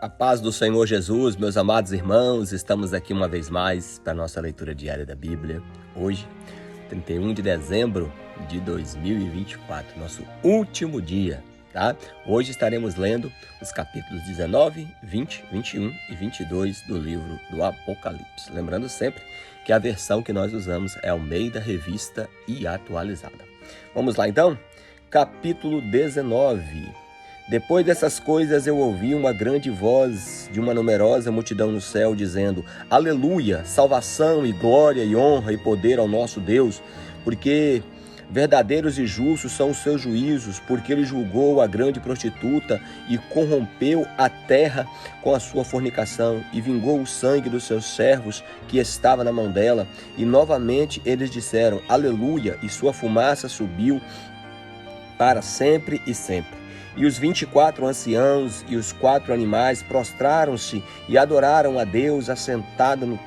A paz do Senhor Jesus, meus amados irmãos, estamos aqui uma vez mais para a nossa leitura diária da Bíblia. Hoje, 31 de dezembro de 2024, nosso último dia, tá? Hoje estaremos lendo os capítulos 19, 20, 21 e 22 do livro do Apocalipse. Lembrando sempre que a versão que nós usamos é Almeida Revista e Atualizada. Vamos lá então? Capítulo 19. Depois dessas coisas eu ouvi uma grande voz de uma numerosa multidão no céu, dizendo: Aleluia! Salvação e glória e honra e poder ao nosso Deus, porque verdadeiros e justos são os seus juízos, porque ele julgou a grande prostituta e corrompeu a terra com a sua fornicação, e vingou o sangue dos seus servos que estava na mão dela. E novamente eles disseram: Aleluia! E sua fumaça subiu para sempre e sempre. E os 24 anciãos e os 4 animais prostraram-se e adoraram a Deus assentado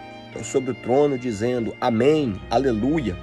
sobre o trono, dizendo: Amém, aleluia.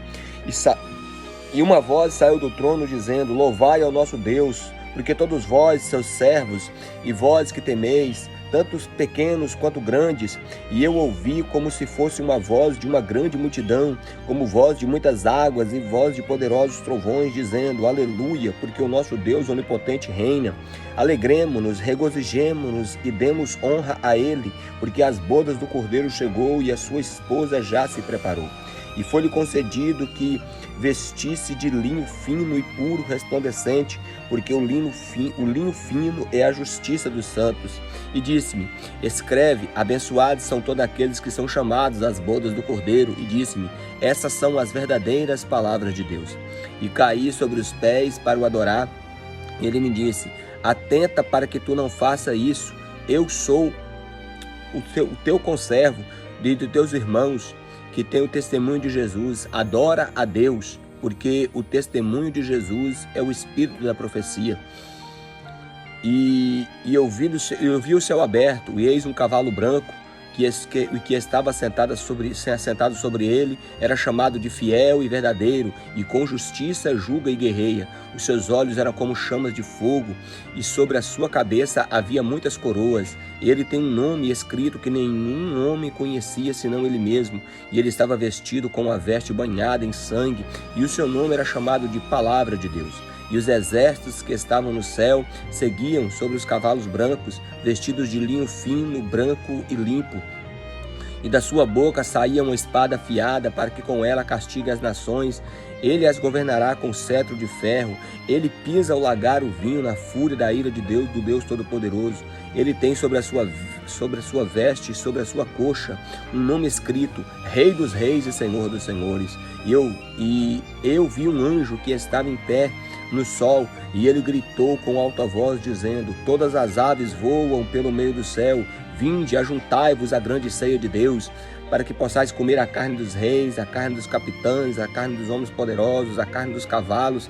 E uma voz saiu do trono dizendo: Louvai ao nosso Deus, porque todos vós, seus servos, e vós que temeis, tanto os pequenos quanto grandes. E eu ouvi como se fosse uma voz de uma grande multidão, como voz de muitas águas e voz de poderosos trovões, dizendo: Aleluia, porque o nosso Deus onipotente reina. Alegremo-nos, regozijemo-nos e demos honra a ele, porque as bodas do Cordeiro chegou e a sua esposa já se preparou. E foi-lhe concedido que vestisse de linho fino e puro resplandecente, porque o linho fino é a justiça dos santos. E disse-me: Escreve, abençoados são todos aqueles que são chamados às bodas do Cordeiro. E disse-me: Essas são as verdadeiras palavras de Deus. E caí sobre os pés para o adorar. E ele me disse: Atenta para que tu não faça isso. Eu sou o teu conservo e dos teus irmãos que tem o testemunho de Jesus. Adora a Deus, porque o testemunho de Jesus é o espírito da profecia. E eu vi o céu aberto, e eis um cavalo branco, que estava assentado sobre ele, era chamado de fiel e verdadeiro, e com justiça julga e guerreia. Os seus olhos eram como chamas de fogo, e sobre a sua cabeça havia muitas coroas. Ele tem um nome escrito que nenhum homem conhecia senão ele mesmo, e ele estava vestido com uma veste banhada em sangue, e o seu nome era chamado de Palavra de Deus. E os exércitos que estavam no céu seguiam sobre os cavalos brancos, vestidos de linho fino, branco e limpo. E da sua boca saía uma espada afiada, para que com ela castigue as nações. Ele as governará com cetro de ferro. Ele pisa ao lagar o vinho na fúria da ira de Deus, do Deus Todo-Poderoso. Ele tem sobre a sua veste e sobre a sua coxa um nome escrito: Rei dos Reis e Senhor dos Senhores. E eu vi um anjo que estava em pé no sol, e ele gritou com alta voz, dizendo: Todas as aves voam pelo meio do céu. Vinde, ajuntai-vos à grande ceia de Deus, para que possais comer a carne dos reis, a carne dos capitães, a carne dos homens poderosos, a carne dos cavalos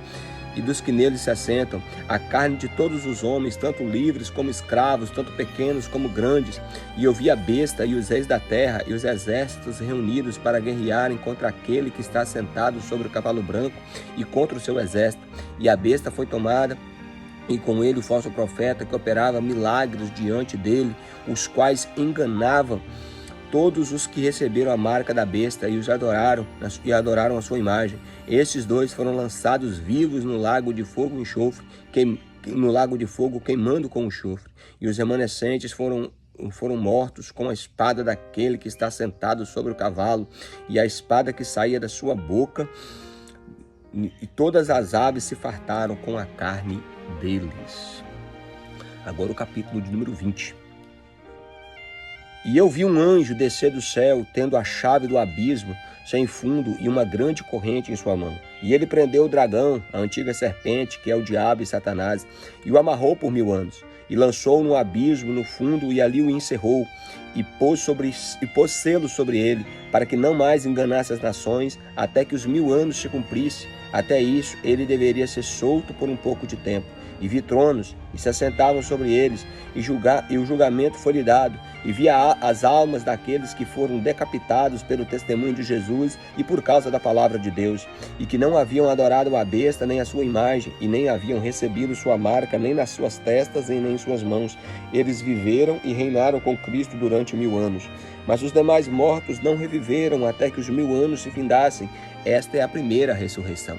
e dos que neles se assentam, a carne de todos os homens, tanto livres como escravos, tanto pequenos como grandes. E eu vi a besta e os reis da terra e os exércitos reunidos para guerrearem contra aquele que está sentado sobre o cavalo branco e contra o seu exército. E a besta foi tomada, e com ele o falso profeta que operava milagres diante dele, os quais enganavam todos os que receberam a marca da besta e adoraram a sua imagem. Estes dois foram lançados vivos no lago de fogo e enxofre, queimando com enxofre. E os remanescentes foram mortos com a espada daquele que está sentado sobre o cavalo, e a espada que saía da sua boca, e todas as aves se fartaram com a carne deles. Agora o capítulo de número 20. E eu vi um anjo descer do céu, tendo a chave do abismo sem fundo e uma grande corrente em sua mão. E ele prendeu o dragão, a antiga serpente, que é o diabo e Satanás, e o amarrou por 1000 anos, e lançou-o no abismo, no fundo, e ali o encerrou, e pôs selo sobre ele, para que não mais enganasse as nações, até que os 1000 anos se cumprissem. Até isso, ele deveria ser solto por um pouco de tempo. e vi tronos, e se assentavam sobre eles, e o julgamento foi-lhe dado, e vi as almas daqueles que foram decapitados pelo testemunho de Jesus e por causa da palavra de Deus, e que não haviam adorado a besta nem a sua imagem, e nem haviam recebido sua marca, nem nas suas testas, e nem em suas mãos. Eles viveram e reinaram com Cristo durante 1000 anos. Mas os demais mortos não reviveram até que os 1000 anos se findassem. Esta é a primeira ressurreição.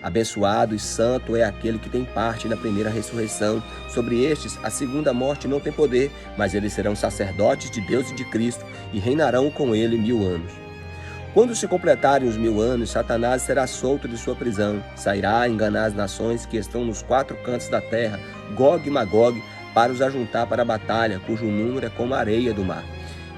Abençoado e santo é aquele que tem parte na primeira ressurreição. Sobre estes, a segunda morte não tem poder, mas eles serão sacerdotes de Deus e de Cristo, e reinarão com ele 1000 anos. Quando se completarem os 1000 anos, Satanás será solto de sua prisão. Sairá a enganar as nações que estão nos 4 cantos da terra, Gog e Magog, para os ajuntar para a batalha, cujo número é como a areia do mar.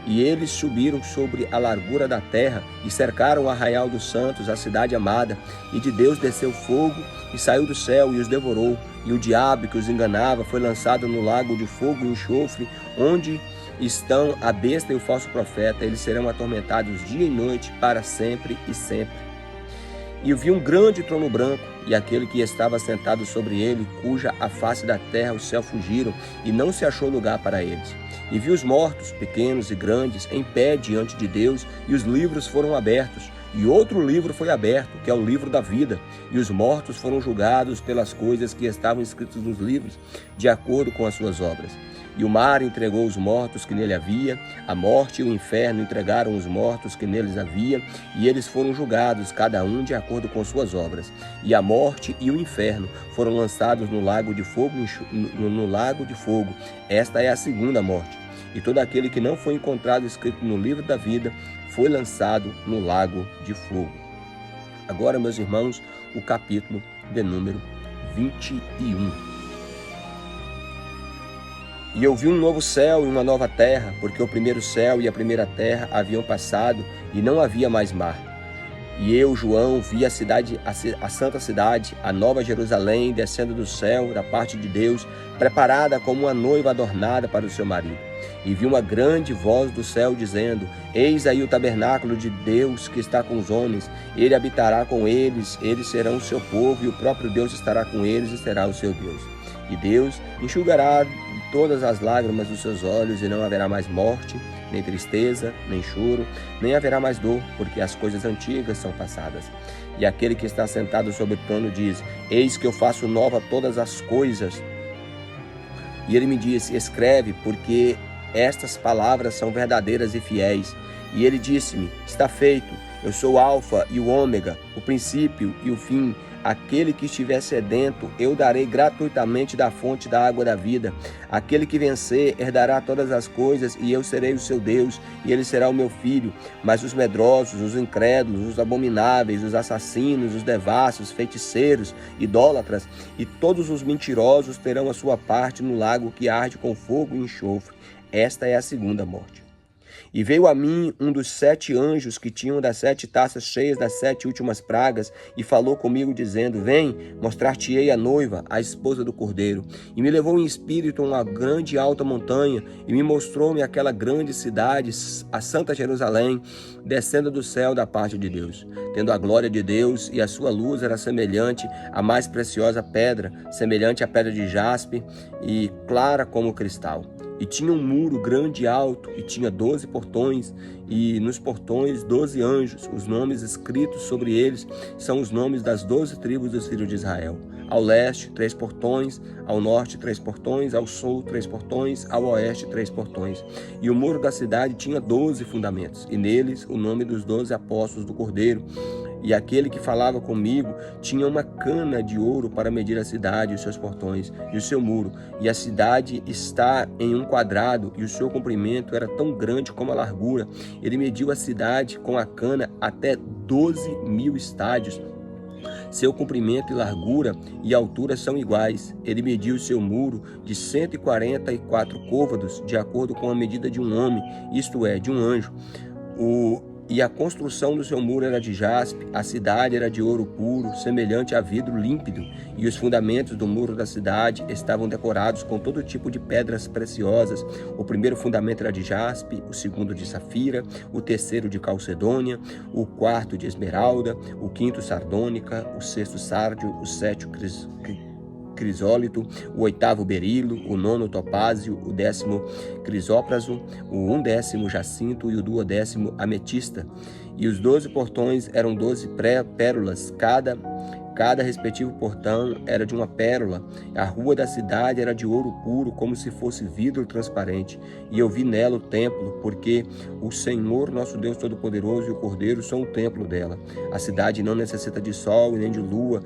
E eles subiram sobre a largura da terra e cercaram o arraial dos santos, a cidade amada. E de Deus desceu fogo e saiu do céu e os devorou. E o diabo que os enganava foi lançado no lago de fogo e enxofre, onde estão a besta e o falso profeta. Eles serão atormentados dia e noite para sempre e sempre. E eu vi um grande trono branco, e aquele que estava sentado sobre ele, cuja a face da terra e o céu fugiram, e não se achou lugar para eles. E vi os mortos, pequenos e grandes, em pé diante de Deus, e os livros foram abertos. E outro livro foi aberto, que é o livro da vida. E os mortos foram julgados pelas coisas que estavam escritas nos livros, de acordo com as suas obras. E o mar entregou os mortos que nele havia, a morte e o inferno entregaram os mortos que neles havia, e eles foram julgados, cada um de acordo com suas obras. E a morte e o inferno foram lançados no lago de fogo. Esta é a segunda morte. E todo aquele que não foi encontrado escrito no livro da vida foi lançado no lago de fogo. Agora, meus irmãos, o capítulo de número 21. E eu vi um novo céu e uma nova terra, porque o primeiro céu e a primeira terra haviam passado e não havia mais mar. E eu, João, vi a santa cidade, a nova Jerusalém, descendo do céu, da parte de Deus, preparada como uma noiva adornada para o seu marido. E vi uma grande voz do céu dizendo: Eis aí o tabernáculo de Deus que está com os homens. Ele habitará com eles, eles serão o seu povo, e o próprio Deus estará com eles e será o seu Deus. E Deus enxugará todas as lágrimas dos seus olhos, e não haverá mais morte, nem tristeza, nem choro, nem haverá mais dor, porque as coisas antigas são passadas. E aquele que está sentado sobre o trono diz: Eis que eu faço nova todas as coisas. E ele me disse: Escreve, porque estas palavras são verdadeiras e fiéis. E ele disse-me: Está feito. Eu sou o Alfa e o Ômega, o princípio e o fim. Aquele que estiver sedento, eu darei gratuitamente da fonte da água da vida. Aquele que vencer herdará todas as coisas, e eu serei o seu Deus, e ele será o meu filho. Mas os medrosos, os incrédulos, os abomináveis, os assassinos, os devassos, feiticeiros, idólatras e todos os mentirosos terão a sua parte no lago que arde com fogo e enxofre. Esta é a segunda morte. E veio a mim um dos 7 anjos que tinham das 7 taças cheias das 7 últimas pragas, e falou comigo, dizendo: Vem, mostrar-te-ei a noiva, a esposa do Cordeiro. E me levou em espírito a uma grande e alta montanha, e me mostrou-me aquela grande cidade, a Santa Jerusalém, descendo do céu da parte de Deus, tendo a glória de Deus, e a sua luz era semelhante à mais preciosa pedra, semelhante à pedra de jaspe, e clara como cristal. E tinha um muro grande e alto, e tinha 12 portões, e nos portões 12 anjos. Os nomes escritos sobre eles são os nomes das 12 tribos dos filhos de Israel. Ao leste, 3 portões, ao norte, 3 portões, ao sul, 3 portões, ao oeste, 3 portões. E o muro da cidade tinha 12 fundamentos, e neles o nome dos 12 apóstolos do Cordeiro. E aquele que falava comigo tinha uma cana de ouro para medir a cidade, os seus portões e o seu muro. E a cidade está em um quadrado, e o seu comprimento era tão grande como a largura. Ele mediu a cidade com a cana até 12.000 estádios. Seu comprimento e largura e altura são iguais. Ele mediu o seu muro de 144 côvados, de acordo com a medida de um homem, isto é, de um anjo. E a construção do seu muro era de jaspe, a cidade era de ouro puro, semelhante a vidro límpido, e os fundamentos do muro da cidade estavam decorados com todo tipo de pedras preciosas. O primeiro fundamento era de jaspe, o segundo de safira, o terceiro de calcedônia, o quarto de esmeralda, o quinto sardônica, o sexto sárdio, o sétimo crisólito, o 8º berilo, o 9º topázio, o 10º crisópraso, o 11º jacinto e o 12º ametista. E os 12 portões eram 12 pérolas, cada respectivo portão era de uma pérola. A rua da cidade era de ouro puro, como se fosse vidro transparente. E eu vi nela o templo, porque o Senhor, nosso Deus Todo-Poderoso, e o Cordeiro são o templo dela. A cidade não necessita de sol e nem de lua,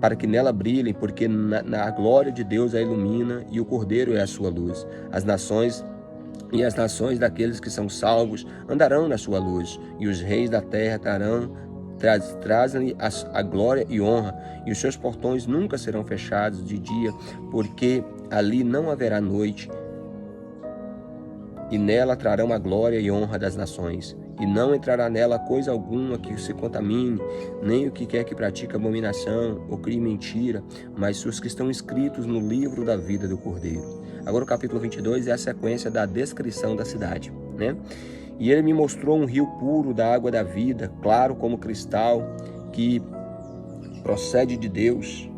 para que nela brilhem, porque na glória de Deus a ilumina, e o Cordeiro é a sua luz. As nações daqueles que são salvos andarão na sua luz, e os reis da terra trazem-lhe a glória e honra, e os seus portões nunca serão fechados de dia, porque ali não haverá noite, e nela trarão a glória e honra das nações. E não entrará nela coisa alguma que se contamine, nem o que quer que pratique abominação ou crie mentira, mas os que estão escritos no livro da vida do Cordeiro. Agora o capítulo 22 é a sequência da descrição da cidade, né? E ele me mostrou um rio puro da água da vida, claro como cristal, que procede de Deus,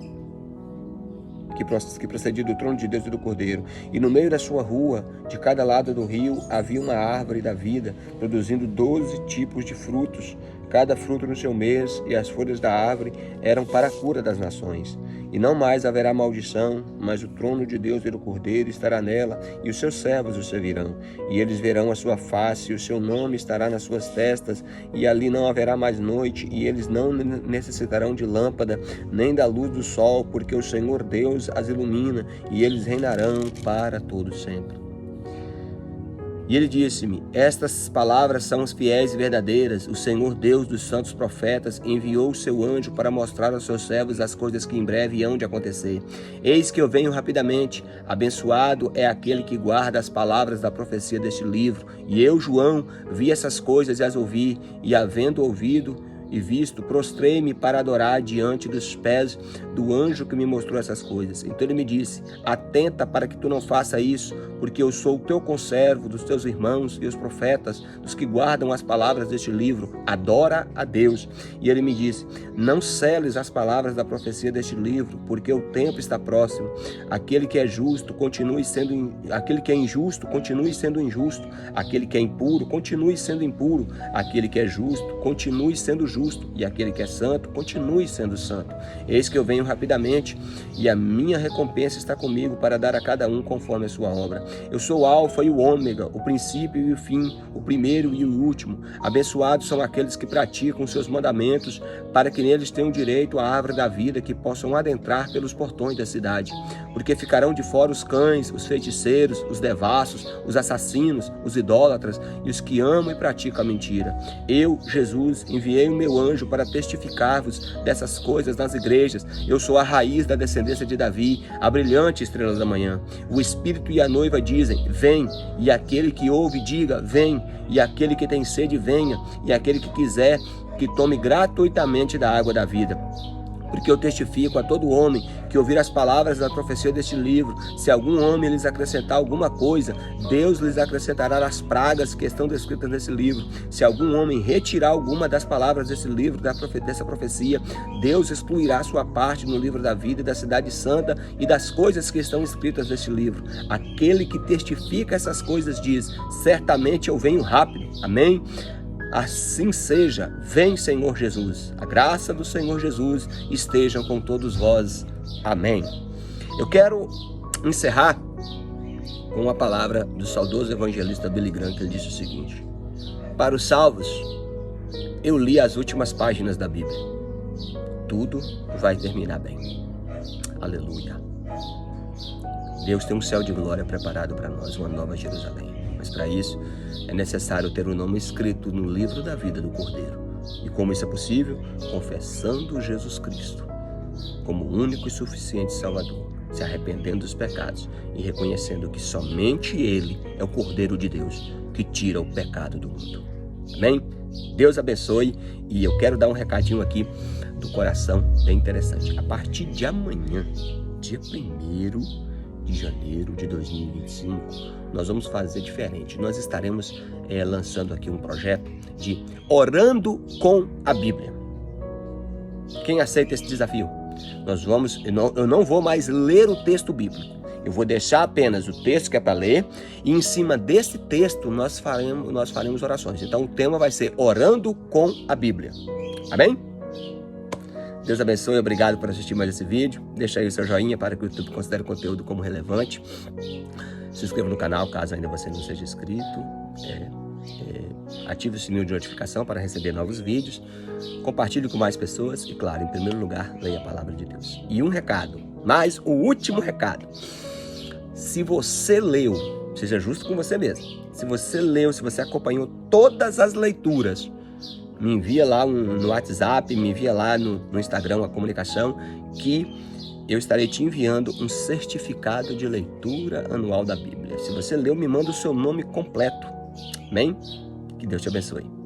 que procedia do trono de Deus e do Cordeiro. E no meio da sua rua, de cada lado do rio, havia uma árvore da vida, produzindo 12 tipos de frutos, cada fruto no seu mês, e as folhas da árvore eram para a cura das nações. E não mais haverá maldição, mas o trono de Deus e do Cordeiro estará nela, e os seus servos o servirão. E eles verão a sua face, e o seu nome estará nas suas testas, e ali não haverá mais noite, e eles não necessitarão de lâmpada, nem da luz do sol, porque o Senhor Deus as ilumina, e eles reinarão para todo sempre. E ele disse-me: estas palavras são as fiéis e verdadeiras. O Senhor Deus dos santos profetas enviou o seu anjo para mostrar aos seus servos as coisas que em breve hão de acontecer. Eis que eu venho rapidamente. Abençoado é aquele que guarda as palavras da profecia deste livro. E eu, João, vi essas coisas e as ouvi, e havendo ouvido e visto, prostrei-me para adorar diante dos pés do anjo que me mostrou essas coisas. Então ele me disse: atenta para que tu não faça isso, porque eu sou o teu conservo, dos teus irmãos e os profetas, dos que guardam as palavras deste livro. Adora a Deus. E ele me disse: não seles as palavras da profecia deste livro, porque o tempo está próximo. Aquele que é injusto, continue sendo injusto. Aquele que é impuro, continue sendo impuro. Aquele que é justo, continue sendo justo. E aquele que é santo, continue sendo santo. Eis que eu venho rapidamente, e a minha recompensa está comigo para dar a cada um conforme a sua obra. Eu sou o Alfa e o Ômega, o princípio e o fim, o primeiro e o último. Abençoados são aqueles que praticam os seus mandamentos, para que neles tenham direito à árvore da vida, que possam adentrar pelos portões da cidade. Porque ficarão de fora os cães, os feiticeiros, os devassos, os assassinos, os idólatras e os que amam e praticam a mentira. Eu, Jesus, enviei o meu anjo para testificar-vos dessas coisas nas igrejas. Eu sou a raiz da descendência de Davi, a brilhante estrela da manhã. O Espírito e a noiva dizem: vem. E aquele que ouve, diga: vem. E aquele que tem sede, venha. E aquele que quiser, que tome gratuitamente da água da vida. Porque eu testifico a todo homem que ouvir as palavras da profecia deste livro. Se algum homem lhes acrescentar alguma coisa, Deus lhes acrescentará as pragas que estão descritas nesse livro. Se algum homem retirar alguma das palavras desse livro, dessa profecia, Deus excluirá sua parte no livro da vida e da cidade santa e das coisas que estão escritas neste livro. Aquele que testifica essas coisas diz: certamente eu venho rápido. Amém? Assim seja. Vem, Senhor Jesus. A graça do Senhor Jesus estejam com todos vós. Amém. Eu quero encerrar com uma palavra do saudoso evangelista Billy Graham, que ele disse o seguinte: para os salvos, eu li as últimas páginas da Bíblia. Tudo vai terminar bem. Aleluia. Deus tem um céu de glória preparado para nós, uma nova Jerusalém. Mas para isso é necessário ter o nome escrito no livro da vida do Cordeiro. E como isso é possível? Confessando Jesus Cristo como o único e suficiente Salvador, se arrependendo dos pecados e reconhecendo que somente Ele é o Cordeiro de Deus que tira o pecado do mundo. Amém? Deus abençoe. E eu quero dar um recadinho aqui do coração bem interessante. A partir de amanhã, dia 1º de janeiro de 2025, nós vamos fazer diferente. Nós estaremos lançando aqui um projeto de Orando com a Bíblia. Quem aceita esse desafio? Eu não vou mais ler o texto bíblico. Eu vou deixar apenas o texto que é para ler e em cima desse texto nós faremos orações. Então o tema vai ser Orando com a Bíblia. Amém? Deus abençoe e obrigado por assistir mais esse vídeo. Deixa aí o seu joinha para que o YouTube considere o conteúdo como relevante. Se inscreva no canal caso ainda você não seja inscrito. Ative o sininho de notificação para receber novos vídeos. Compartilhe com mais pessoas e, claro, em primeiro lugar, leia a palavra de Deus. E um recado, mais o último recado. Se você leu, seja justo com você mesmo. Se você leu, se você acompanhou todas as leituras, me envia lá no WhatsApp, me envia lá no Instagram a comunicação que eu estarei te enviando um certificado de leitura anual da Bíblia. Se você leu, me manda o seu nome completo. Amém? Que Deus te abençoe.